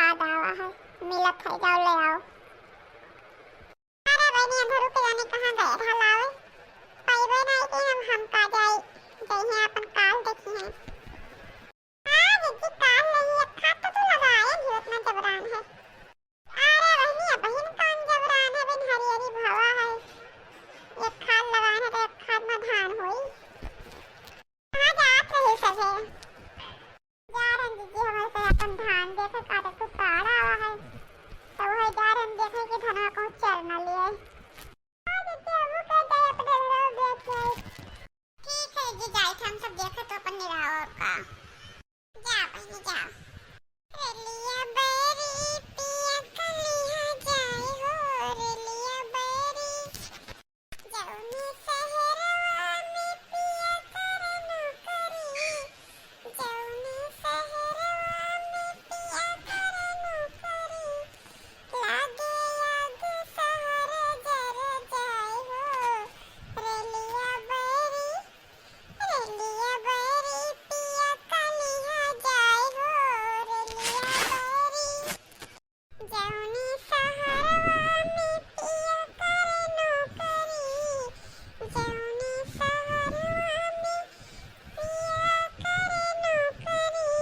याद आवा है, मिलत है, जाओ ले आओ। अरे बहनी अंधरू पे जाने कहाँ गए था लावे, पाइबे नहीं कि हम का जाए, जही अपन काल देखी है। हाँ जी काल नहीं अच्छा तो लगाए जीवत में जबरान है। अरे बहनी बहन कौन जबरान है, बिन हरी हरी भवा है, एक खाद लगाना तो एक खाद में धान हुई। कहाँ जात रही सके जा रहे जी हमारे से अपन धान देखे काटे तो काढ़ आवा है, तो वही जा रहे देखे कि धना को चर न लिए। ठीक है जी जाए हम सब देखे तो अपन निराव का जा बहनी जा। रेलिया बेरी पिया कलिया जाए हो, रेलिया बेरी जौनी शहरवा में पिया करे नौकरी, जौनी शहरवा में पिया करे नौकरी, लागे लागे शहर जर जाए हो, रेलिया बेरी पिया कलिया जाए हो, रेलिया बेरी जौनी शहरवा में पिया करे नौकरी, जौनी शहरवा में पिया करे नौकरी,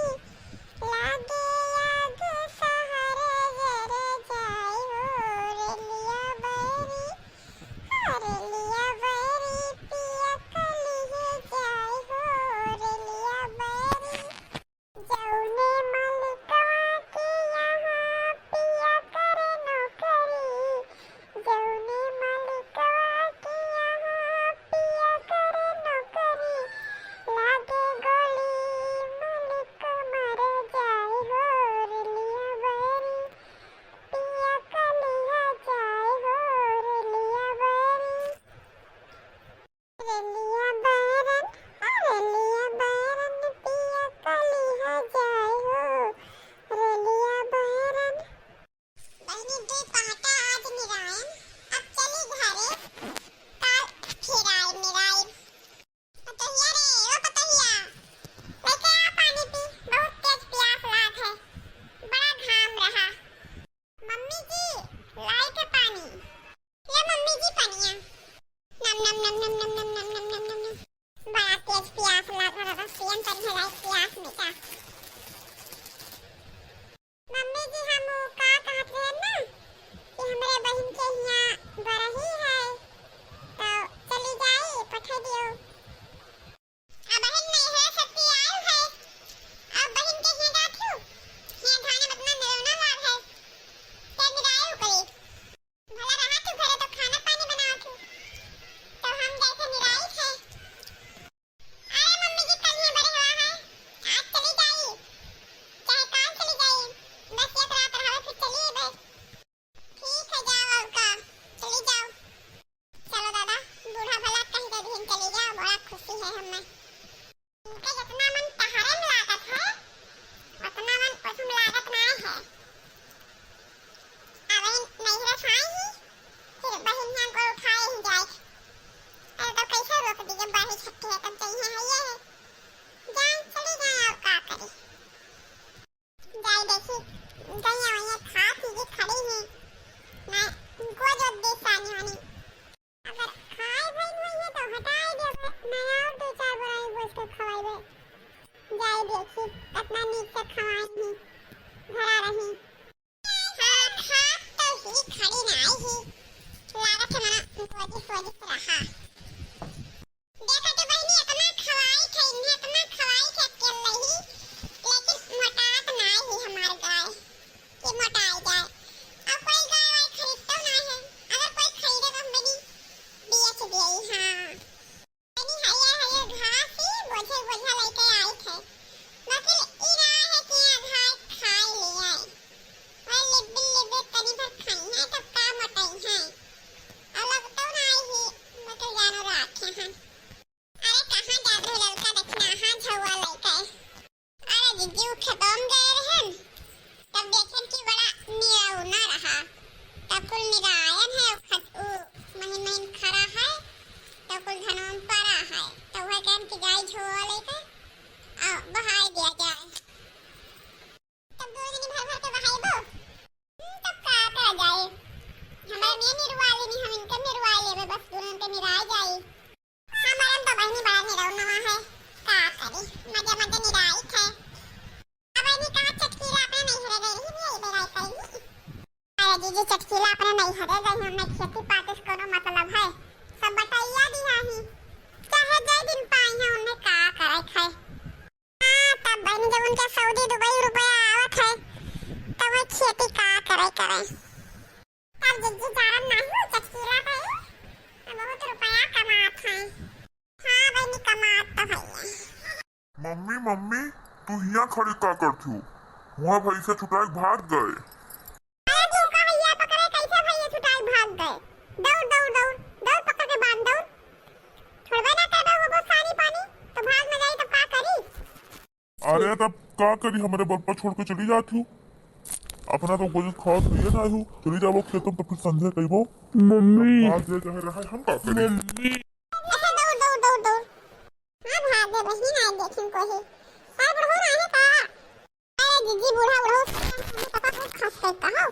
लागे लागे शहर जर जाए हो, रेलिया बेरी पिया कलिया जाए हो, रेलिया बेरी जौने मलिकवा के यहाँ पिया करे नौकरी, जौने मलिकवा के यहाँ पिया करे नौकरी, लागे गोली मलिक मर जाए हो, रेलिया बेरी पिया कलिया जाए हो, रेलिया बेरी रेलिया बैरन पिया कलिया जाए हो, रेलिया बैरन। बहनी दे पाटा आज निरायन, अब चली घरे, काल फिर आए निराय। पतहिया रे ओ पतहिया, लेके आ पानी पी, बहुत तेज प्यास लाग है, बड़ा घाम रहा। मम्मी जी लाई के पानी, ले मम्मी जी पानिया, नम नम नम नम नम नम नम नम नम नम नम, बड़ा तेज प्यास लग रहा था, सियन तक है प्यास में का। मम्मी जी हम का कहत रहे ना कि हमरे बहन के यहाँ बरही है, तो चली जाई पठा दियो। अब बहन नहीं है सती आयु है, अब बहन के यहाँ जाथू, यहाँ धाने बदना नेवना लाग है, ते निरायु करी, भला रहा तू घरे तो खाना पानी बनाओ थू, तो हम जैसे निराई थे। अरे मम्मी जी कल ही बड़े हुआ है, आज चली जाई, चाहे काल चली जाई, बस एक रात रहा फिर चलिए बस। ठीक है जाओ और का, चली जाओ। चलो दादा, बूढ़ा भला कहीं का दिन चली जाओ, बड़ा खुशी है हमें। इनका जितना मन तहारे में लागत है, उतना मन उसमें लागत नहीं है। अब नहीं रखाई ही, फिर बहन यहाँ को उठाए ही जाए। अरे तो कैसे रोक दी, जब बाही छठी है तब चाहिए है ये, जाए चली जाए और का करे। जाए देखी गई वहीं खा चीजें खड़ी हैं, मैं उनको जो देसानी वानी, अगर खाए भाई वहीं तो हटाए दे, मैं और दो चार बुराई बोल के खवाए। जाए देखी कितना नीक से खवाई ही, भरा रही। हाँ खा तो ही खड़ी ना आई ही, लागत है मना फोजी रहा। देखा तो बहनी इतना खवाई थे, इन्हें इतना खवाई थे अकेले ही, लेकिन मोटात ना ही हमारे गाय, कि मोटाई जाए। अब कोई गाय वाय खरीदता ना है, अगर कोई खरीदे तो बनी बेच दिए। हाँ बनी हया घास ही बोझे बोझा लेके आई थे, बाकी इरा है कि आधा खाई लिया है, वही लिब्बे तनी भर खाई है तब का मोटाई है, अलग तो ना ही मैं तो जानो राखे हैं। अरे कहाँ जात रहे लड़का देखना, हाँ झुआ लेके। अरे जीजू खेतों में गए रहन, तब देखें कि बड़ा निराउना रहा, तब कुल निरायन है, महीन महीन खड़ा है, तब कुल धनों पड़ा है, तो वह कहन कि गाय झुआ लेके बहाई दिया जाए। तब दो जनी भर भर के बहाई बो, जीजी चटकीला अपने नहीं हरे गए हमने खेती पातिस करो मतलब है सब बटैया दिया ही चाहे जय दिन पाई है उन्हें का करे खाए हां तब बहन जब उनके सऊदी दुबई रुपया आवत है तब वो खेती का करे तब जीजी जारन नहीं चटकीला है बहुत रुपया कमात है हां बहनी कमात तो है मम्मी मम्मी तू यहाँ खड़ी का करती हो? वहाँ भाई से छुटाई भाग गए। अरे तू का भैया पकड़े कैसे भैया छुटाई भाग गए? दौड़ दौड़ दौड़ दौड़ पकड़ के बांध दौड़। छोड़बे ना करबे वो बहुत सारी पानी तो भाग में जाई तब का करी? अरे तब का करी हमारे बल पर छोड़ के चली जाती हूँ। अपना तो कुछ खास लिए ना हूँ चली जाओ खेतों तो फिर संजय कही वो मम्मी भाग दे कह रहा है हम का करें। मम्मी ऐसे दौड़ दौड़ दौड़ दौड़ हां भाग दे बहिन आए देखें को ही अरे बुढ़ऊ ना है का अरे जीजी बूढ़ा बुढ़ऊ हमें पता कुछ खास करता हो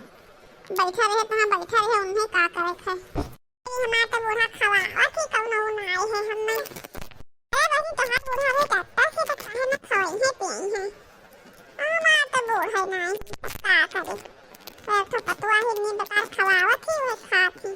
बैठा रहे कहां बैठा रहे उन्हें का करे थे हमारा तो बूढ़ा खवा और की कौन हो ना आए हैं हमने अरे बहिन तो हाथ बूढ़ा है जाता से तो खाना ना खाई है पिए हैं हमारा तो बूढ़ा नहीं का करे फिर तो पतवा ही नहीं बेकार खवावत ही वो खाती